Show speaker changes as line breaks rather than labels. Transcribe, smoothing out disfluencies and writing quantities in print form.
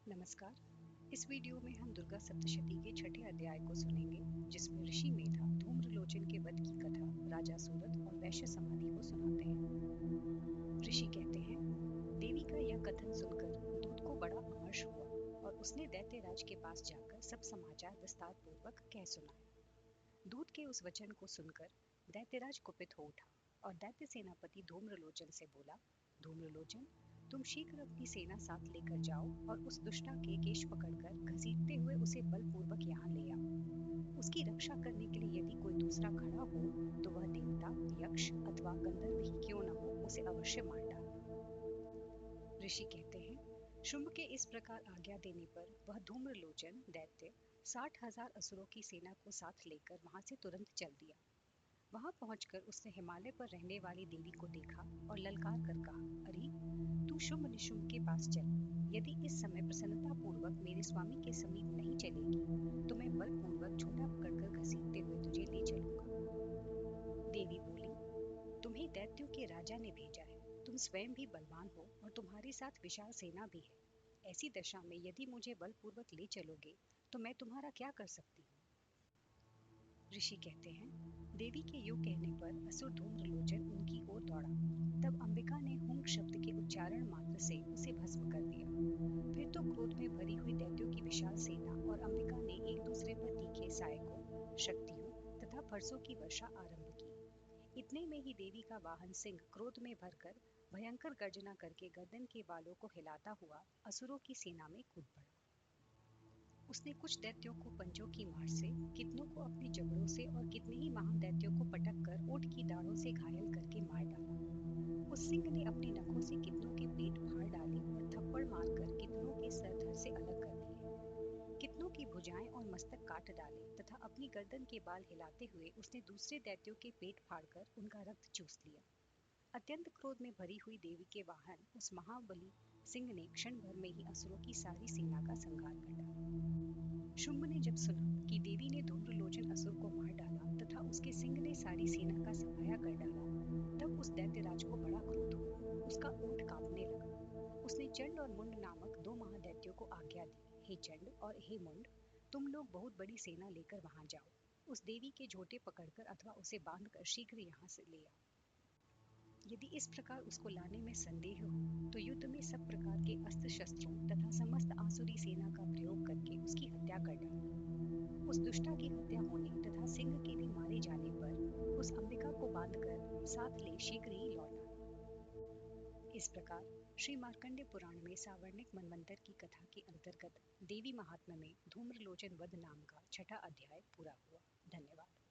नमस्कार। इस वीडियो में हम दुर्गा सप्तशती के छठे अध्याय को सुनेंगे, जिसमें ऋषि मेधा धूम्रलोचन के वध की कथा राजा सूरत और वैश्य समाधि को सुनाते हैं। ऋषि कहते हैं, देवी का यह कथन सुनकर दूत को बड़ा अमर्ष हुआ और उसने दैत्यराज के पास जाकर सब समाचार विस्तार पूर्वक कह सुनाए। दूत के उस वचन को सुनकर दैत्यराज कुपित हो उठा और दैत्य सेनापति धूम्रलोचन से बोला, धूम्रलोचन, तुम शीघ्र अपनी सेना साथ लेकर जाओ और उस दुष्टा के केश पकड़कर घसीटते हुए उसे बलपूर्वक यहाँ ले आओ। उसकी रक्षा करने के लिए यदि कोई दूसरा खड़ा हो तो वह देवता, यक्ष अथवा गंधर्व ही क्यों न हो, उसे अवश्य मार डालना। ऋषि कहते हैं, शुंभ के इस प्रकार आज्ञा देने पर वह धूम्रलोचन दैत्य 60,000 असुरों की सेना को साथ लेकर वहां से तुरंत चल दिया। वहां पहुंचकर उसने हिमालय पर रहने वाली देवी को देखा और ललकार कर कहा, अरे, तू शुंभ निशुंभ के पास चल। यदि इस समय प्रसन्नता पूर्वक मेरे स्वामी के समीप नहीं चलेगी तो मैं बलपूर्वक झूला पकड़कर घसीटते हुए तुझे ले चलूंगा। देवी बोली, तुम्हें दैत्यों के राजा ने भेजा है। तुम स्वयं भी बलवान हो और तुम्हारे साथ विशाल सेना भी है। ऐसी दशा में यदि मुझे बलपूर्वक ले चलोगे तो मैं तुम्हारा क्या कर सकती हूँ। ऋषि कहते हैं, देवी के यूं कहने पर असुर धूम्रलोचन उनकी ओर दौड़ा। तब अंबिका ने हुंक शब्द के उच्चारण मात्र से उसे भस्म कर दिया। फिर तो क्रोध में भरी हुई दैत्यों की विशाल सेना और अंबिका ने एक दूसरे पर तीखे सहायकों, शक्तियों तथा फरसों की वर्षा आरंभ की। इतने में ही देवी का वाहन सिंह क्रोध में भरकर भयंकर गर्जना करके गर्दन के बालों को हिलाता हुआ असुरों की सेना में कूद पड़ा। उसने कुछ दैत्यों को पंजों की मार से, कितनों को अपने जबड़ों से और कितने ही महान दैत्यों को पटक कर ऊंट की दाढ़ों से घायल करके मार डाला। उस सिंह ने अपने नखों से कितनों के पेट फाड़ डाले और थप्पड़ मारकर कितनों के सर धड़ से अलग कर दिए। कितनों की भुजाएं और मस्तक काट डाले तथा अपनी गर्दन के बाल हिलाते हुए उसने दूसरे दैत्यों के पेट फाड़कर उनका रक्त चूस लिया। अत्यंत क्रोध में भरी हुई देवी के वाहन उस महाबली सिंह ने क्षण भर में ही असुरों की सारी सेना का संहार कर डाला। शुंभ ने जब सुना कि देवी ने धूम्रलोचन असुर को मार डाला तथा उसके सिंह ने सारी सेना का सफाया कर डाला, तब उस दैत्यराज को बड़ा क्रोध हुआ। उसका ओंठ कांपने लगा। उसने चंड और मुंड नामक दो महादैत्यों को आज्ञा दी, हे चंड और हे मुंड, तुम लोग बहुत बड़ी सेना लेकर वहां जाओ। उस देवी के झोटे पकड़कर अथवा उसे बांधकर शीघ्र यहाँ से ले आओ। यदि इस प्रकार उसको लाने में संदेह हो तो युद्ध में सब प्रकार के अस्त्र शस्त्रों तथा समस्त आसुरी सेना का प्रयोग करके उसकी हत्या कर डालना। उस दुष्टा की हत्या होने तथा सिंह के भी मारे जाने पर उस अंबिका को बांधकर साथ ले शीघ्र ही लौट आना। इस प्रकार श्री मार्कंडेय पुराण में सावर्णिक मनवंतर की कथा के अंतर्गत देवी महात्म्य में धूम्रलोचन वध नाम का छठा अध्याय पूरा हुआ। धन्यवाद।